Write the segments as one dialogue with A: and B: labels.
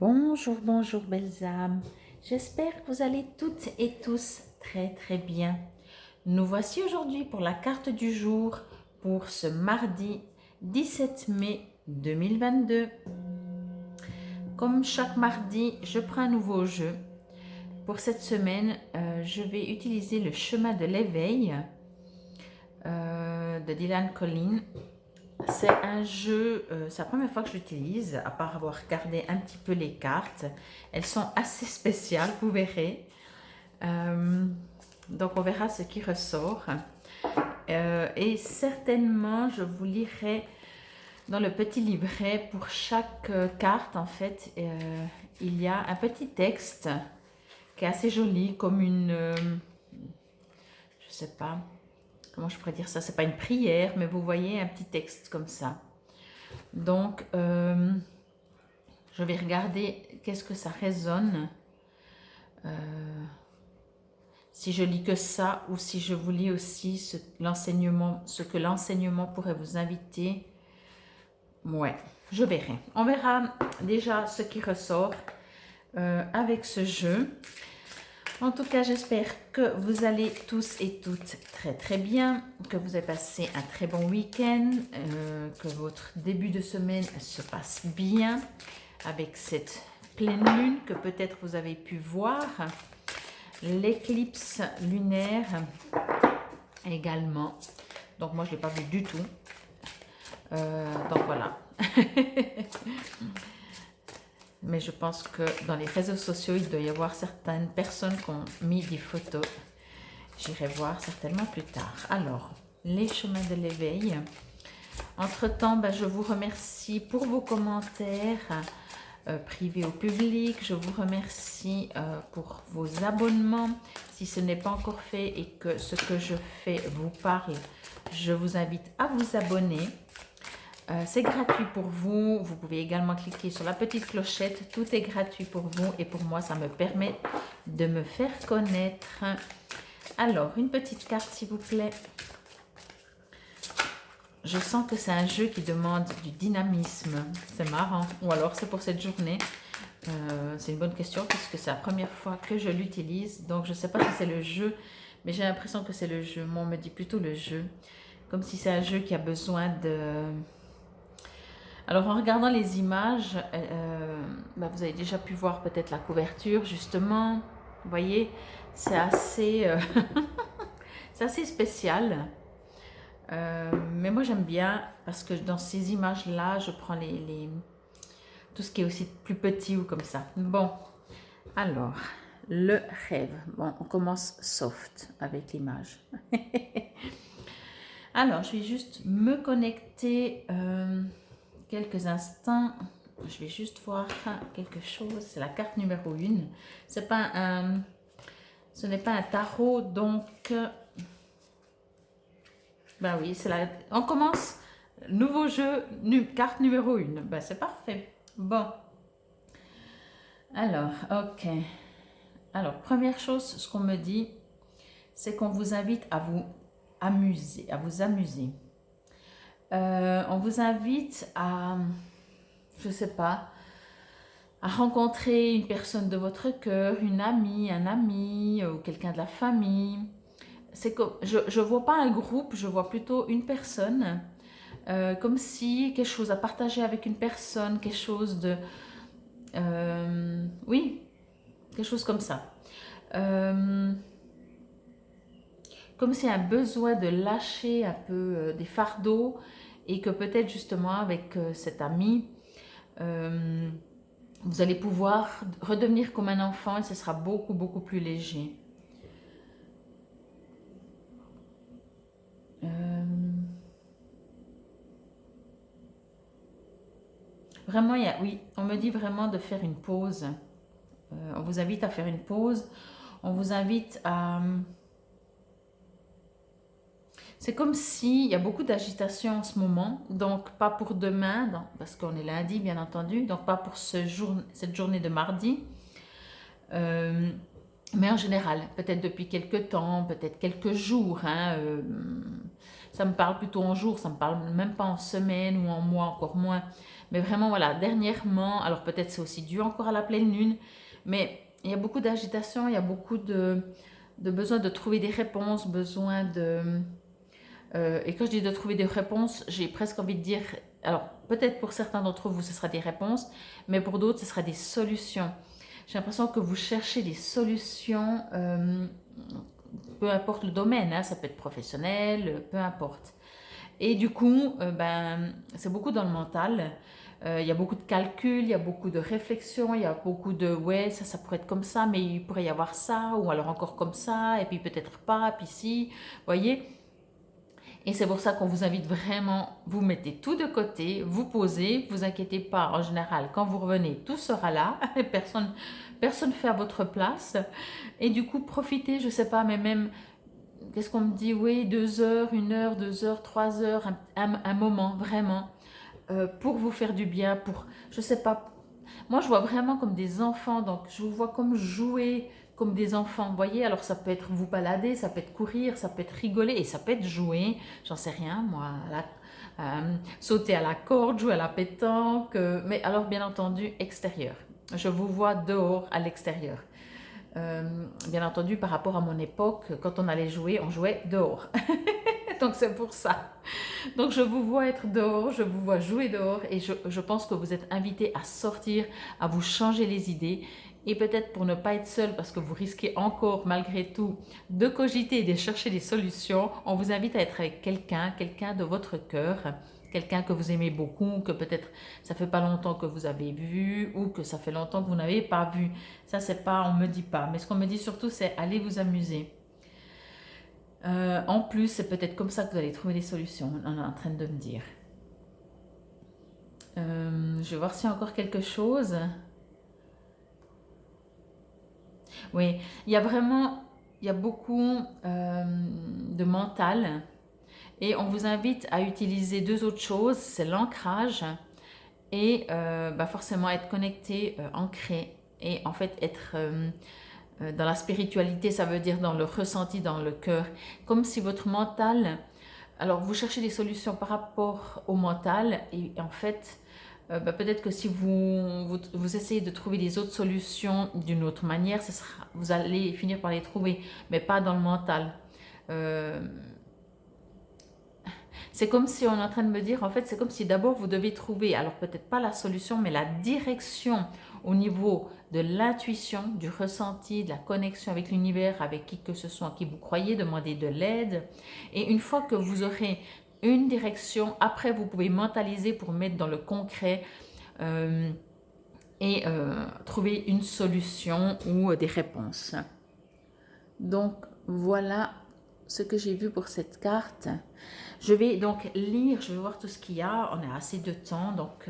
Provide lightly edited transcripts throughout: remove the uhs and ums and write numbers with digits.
A: Bonjour, bonjour belles âmes. J'espère que vous allez toutes et tous très bien. Nous voici aujourd'hui pour la carte du jour pour ce mardi 17 mai 2022. Comme chaque mardi, je prends un nouveau jeu. Pour cette semaine, je vais utiliser le chemin de l'éveil de Dylan Collins. C'est un jeu, c'est la première fois que je l'utilise, à part avoir regardé un petit peu les cartes. Elles sont assez spéciales, vous verrez. Donc on verra ce qui ressort. Et certainement, je vous lirai dans le petit livret, pour chaque carte, en fait, il y a un petit texte qui est assez joli, comme une... je sais pas... Comment je pourrais dire ça? C'est pas une prière, mais vous voyez un petit texte comme ça. Donc, je vais regarder qu'est-ce que ça résonne. Si je lis que ça ou si je vous lis aussi ce que l'enseignement pourrait vous inviter. Ouais, je verrai. On verra déjà ce qui ressort avec ce jeu. En tout cas, j'espère que vous allez tous et toutes très bien, que vous avez passé un très bon week-end, que votre début de semaine se passe bien avec cette pleine lune que peut-être vous avez pu voir, l'éclipse lunaire également. Donc moi, je ne l'ai pas vu du tout. Donc voilà. Mais je pense que dans les réseaux sociaux, il doit y avoir certaines personnes qui ont mis des photos. J'irai voir certainement plus tard. Alors, les chemins de l'éveil. Entre-temps, je vous remercie pour vos commentaires privés ou publics. Je vous remercie pour vos abonnements. Si ce n'est pas encore fait et que ce que je fais vous parle, je vous invite à vous abonner. C'est gratuit pour vous. Vous pouvez également cliquer sur la petite clochette. Tout est gratuit pour vous et pour moi, ça me permet de me faire connaître. Alors, une petite carte, s'il vous plaît. Je sens que c'est un jeu qui demande du dynamisme. C'est marrant. Ou alors, c'est pour cette journée. C'est une bonne question puisque c'est la première fois que je l'utilise. Donc, je ne sais pas si c'est le jeu, mais j'ai l'impression que c'est le jeu. Moi, on me dit plutôt le jeu. Comme si c'est un jeu qui a besoin de... Alors, en regardant les images, vous avez déjà pu voir peut-être la couverture, justement. Vous voyez, c'est assez, c'est assez spécial. Mais moi, j'aime bien parce que dans ces images-là, je prends tout ce qui est aussi plus petit ou comme ça. Bon, alors, le rêve. Bon, on commence soft avec l'image. Alors, je vais juste me connecter quelques instants. Je vais juste voir quelque chose. C'est la carte numéro 1. Ce n'est pas un tarot, donc... Ben oui, on commence. Nouveau jeu, carte numéro 1. Ben, c'est parfait. Bon. Alors, ok. Alors, première chose, ce qu'on me dit, c'est qu'on vous invite à vous amuser, on vous invite à, je sais pas, à rencontrer une personne de votre cœur, une amie, un ami ou quelqu'un de la famille. C'est que je ne vois pas un groupe, je vois plutôt une personne, comme si quelque chose à partager avec une personne, quelque chose de... oui, quelque chose comme ça. Comme si un besoin de lâcher un peu des fardeaux et que peut-être justement avec cet ami, vous allez pouvoir redevenir comme un enfant et ce sera beaucoup plus léger. Vraiment, oui, on me dit vraiment de faire une pause. On vous invite à faire une pause. On vous invite à... C'est comme s'il y a beaucoup d'agitation en ce moment, donc pas pour demain, parce qu'on est lundi bien entendu, donc pas pour cette journée de mardi, mais en général, peut-être depuis quelques temps, peut-être quelques jours, ça me parle plutôt en jours, ça me parle même pas en semaines ou en mois, encore moins, Mais vraiment, voilà, dernièrement, alors peut-être c'est aussi dû encore à la pleine lune, mais il y a beaucoup d'agitation, il y a beaucoup de besoin de trouver des réponses, besoin de... et quand je dis de trouver des réponses, j'ai presque envie de dire... Alors, peut-être pour certains d'entre vous, ce sera des réponses, mais pour d'autres, ce sera des solutions. J'ai l'impression que vous cherchez des solutions, peu importe le domaine, hein, ça peut être professionnel, peu importe. Et du coup, c'est beaucoup dans le mental. Il y a beaucoup de calculs, il y a beaucoup de réflexions, il y a beaucoup de ouais, ça pourrait être comme ça, mais il pourrait y avoir ça, ou alors encore comme ça, et puis peut-être pas, puis si, vous voyez. Et c'est pour ça qu'on vous invite vraiment, vous mettez tout de côté, vous posez, vous inquiétez pas, en général, quand vous revenez, tout sera là, personne fait à votre place. Et du coup, profitez, je sais pas, mais même, qu'est-ce qu'on me dit, oui, 2 heures, 1 heure, 2 heures, 3 heures, un moment, vraiment, pour vous faire du bien, pour, je sais pas, moi je vois vraiment comme des enfants, donc je vous vois comme jouer comme des enfants, vous voyez, alors ça peut être vous balader, ça peut être courir, ça peut être rigoler, et ça peut être jouer, j'en sais rien, moi, sauter à la corde, jouer à la pétanque, mais alors bien entendu extérieur. Je vous vois dehors, à l'extérieur. Bien entendu, par rapport à mon époque, quand on allait jouer, on jouait dehors. Donc c'est pour ça. Donc je vous vois être dehors, je vous vois jouer dehors et je pense que vous êtes invités à sortir, à vous changer les idées et peut-être pour ne pas être seul parce que vous risquez encore malgré tout de cogiter et de chercher des solutions, on vous invite à être avec quelqu'un de votre cœur, quelqu'un que vous aimez beaucoup, que peut-être ça fait pas longtemps que vous avez vu ou que ça fait longtemps que vous n'avez pas vu. Ça c'est pas, on me dit pas, mais ce qu'on me dit surtout c'est allez vous amuser. En plus, c'est peut-être comme ça que vous allez trouver des solutions, on est en train de me dire. Je vais voir s'il y a encore quelque chose. Oui, il y a beaucoup de mental et on vous invite à utiliser 2 autres choses, c'est l'ancrage et forcément être connecté, ancré et en fait être dans la spiritualité, ça veut dire dans le ressenti, dans le cœur, comme si votre mental, alors vous cherchez des solutions par rapport au mental et en fait peut-être que si vous essayez de trouver des autres solutions d'une autre manière, vous allez finir par les trouver, mais pas dans le mental. Euh, c'est comme si on est en train de me dire, en fait, c'est comme si d'abord vous devez trouver, alors peut-être pas la solution, mais la direction au niveau de l'intuition, du ressenti, de la connexion avec l'univers, avec qui que ce soit en qui vous croyez, demander de l'aide. Et une fois que vous aurez une direction, après vous pouvez mentaliser pour mettre dans le concret et trouver une solution ou des réponses. Donc voilà ce que j'ai vu pour cette carte. Je vais donc lire, je vais voir tout ce qu'il y a, on a assez de temps, donc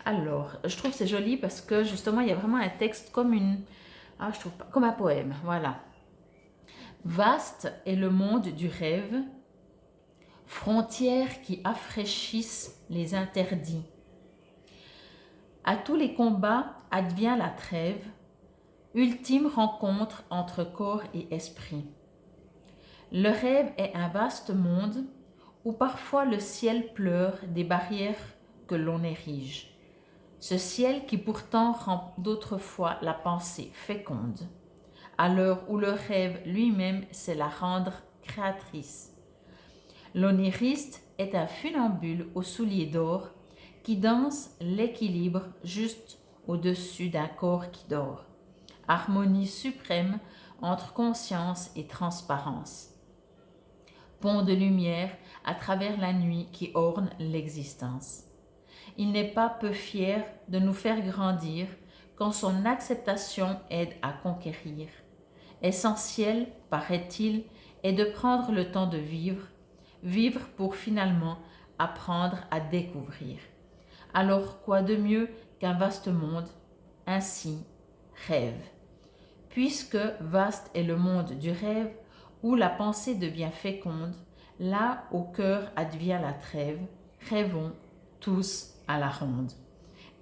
A: alors, je trouve c'est joli parce que justement il y a vraiment un texte comme je trouve pas, comme un poème, voilà. Vaste est le monde du rêve, frontières qui affraîchissent les interdits. À tous les combats advient la trêve, ultime rencontre entre corps et esprit. Le rêve est un vaste monde où parfois le ciel pleure des barrières que l'on érige. Ce ciel qui pourtant rend d'autrefois la pensée féconde, à l'heure où le rêve lui-même sait la rendre créatrice. L'oniriste est un funambule aux souliers d'or qui danse l'équilibre juste au-dessus d'un corps qui dort. Harmonie suprême entre conscience et transparence. Pont de lumière à travers la nuit qui orne l'existence. Il n'est pas peu fier de nous faire grandir quand son acceptation aide à conquérir. Essentiel, paraît-il, est de prendre le temps de vivre, vivre pour finalement apprendre à découvrir. Alors quoi de mieux qu'un vaste monde, ainsi rêve. Puisque vaste est le monde du rêve, où la pensée devient féconde, là au cœur advient la trêve, rêvons tous à la ronde.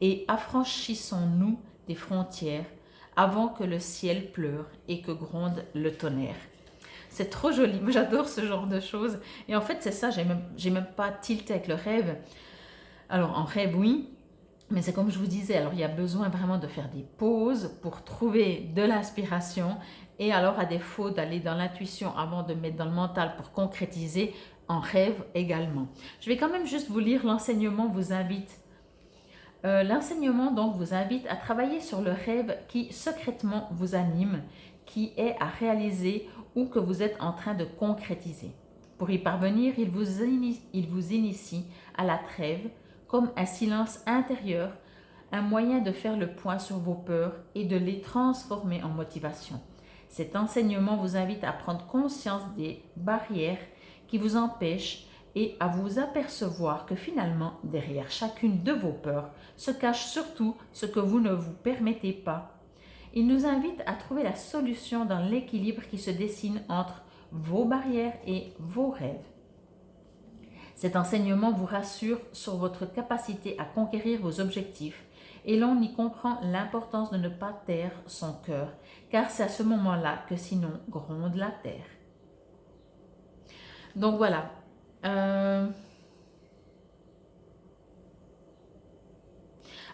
A: Et affranchissons-nous des frontières avant que le ciel pleure et que gronde le tonnerre. C'est trop joli, moi j'adore ce genre de choses. Et en fait c'est ça, j'ai même pas tilté avec le rêve. Alors en rêve, oui, mais c'est comme je vous disais, alors il y a besoin vraiment de faire des pauses pour trouver de l'inspiration et alors à défaut d'aller dans l'intuition avant de mettre dans le mental pour concrétiser, en rêve également. Je vais quand même juste vous lire l'enseignement vous invite. L'enseignement donc vous invite à travailler sur le rêve qui secrètement vous anime, qui est à réaliser ou que vous êtes en train de concrétiser. Pour y parvenir, il vous initie à la trêve comme un silence intérieur, un moyen de faire le point sur vos peurs et de les transformer en motivation. Cet enseignement vous invite à prendre conscience des barrières qui vous empêchent et à vous apercevoir que finalement, derrière chacune de vos peurs, se cache surtout ce que vous ne vous permettez pas. Il nous invite à trouver la solution dans l'équilibre qui se dessine entre vos barrières et vos rêves. Cet enseignement vous rassure sur votre capacité à conquérir vos objectifs et l'on y comprend l'importance de ne pas taire son cœur, car c'est à ce moment-là que sinon gronde la terre. Donc voilà.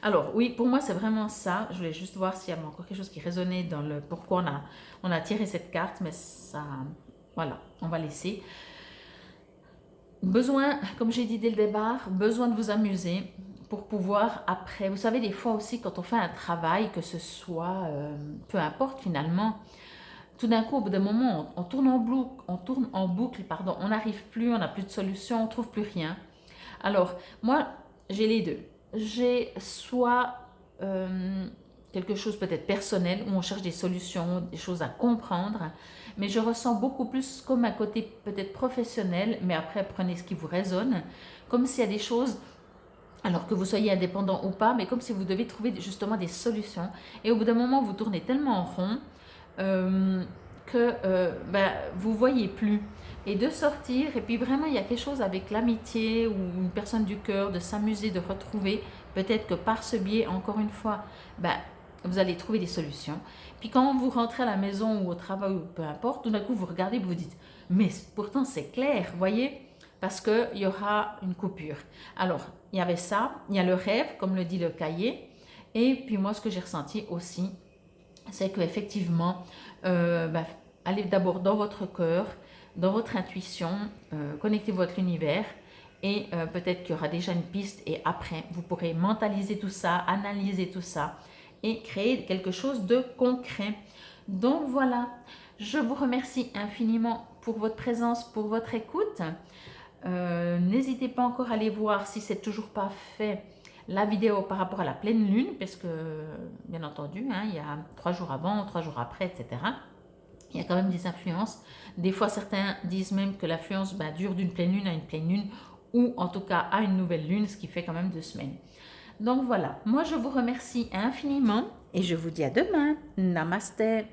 A: Alors oui, pour moi c'est vraiment ça. Je voulais juste voir s'il y avait encore quelque chose qui résonnait dans le pourquoi on a tiré cette carte, mais ça, voilà, on va laisser. Besoin, comme j'ai dit dès le départ, besoin de vous amuser pour pouvoir après, vous savez des fois aussi quand on fait un travail, que ce soit, peu importe finalement, tout d'un coup au bout d'un moment on tourne en boucle, pardon, on n'arrive plus, on n'a plus de solution, on ne trouve plus rien. Alors moi j'ai les deux, j'ai soit quelque chose peut-être personnel où on cherche des solutions, des choses à comprendre, mais je ressens beaucoup plus comme un côté peut-être professionnel, mais après prenez ce qui vous résonne, comme s'il y a des choses, alors que vous soyez indépendant ou pas, mais comme si vous devez trouver justement des solutions, et au bout d'un moment vous tournez tellement en rond que vous voyez plus, et de sortir, et puis vraiment il y a quelque chose avec l'amitié ou une personne du cœur, de s'amuser, de retrouver, peut-être que par ce biais, encore une fois, vous allez trouver des solutions. Puis quand vous rentrez à la maison ou au travail ou peu importe, tout d'un coup vous regardez et vous vous dites, mais pourtant c'est clair, voyez, parce qu'il y aura une coupure. Alors, il y avait ça, il y a le rêve, comme le dit le cahier, et puis moi ce que j'ai ressenti aussi, c'est qu'effectivement, allez d'abord dans votre cœur, dans votre intuition, connectez-vous avec l'univers, et peut-être qu'il y aura déjà une piste, et après vous pourrez mentaliser tout ça, analyser tout ça, et créer quelque chose de concret. Donc voilà, je vous remercie infiniment pour votre présence, pour votre écoute. N'hésitez pas encore à aller voir si c'est toujours pas fait la vidéo par rapport à la pleine lune, parce que bien entendu, il y a 3 jours avant, 3 jours après, etc. Il y a quand même des influences. Des fois, certains disent même que l'influence dure d'une pleine lune à une pleine lune, ou en tout cas à une nouvelle lune, ce qui fait quand même 2 semaines. Donc voilà, moi je vous remercie infiniment et je vous dis à demain. Namasté.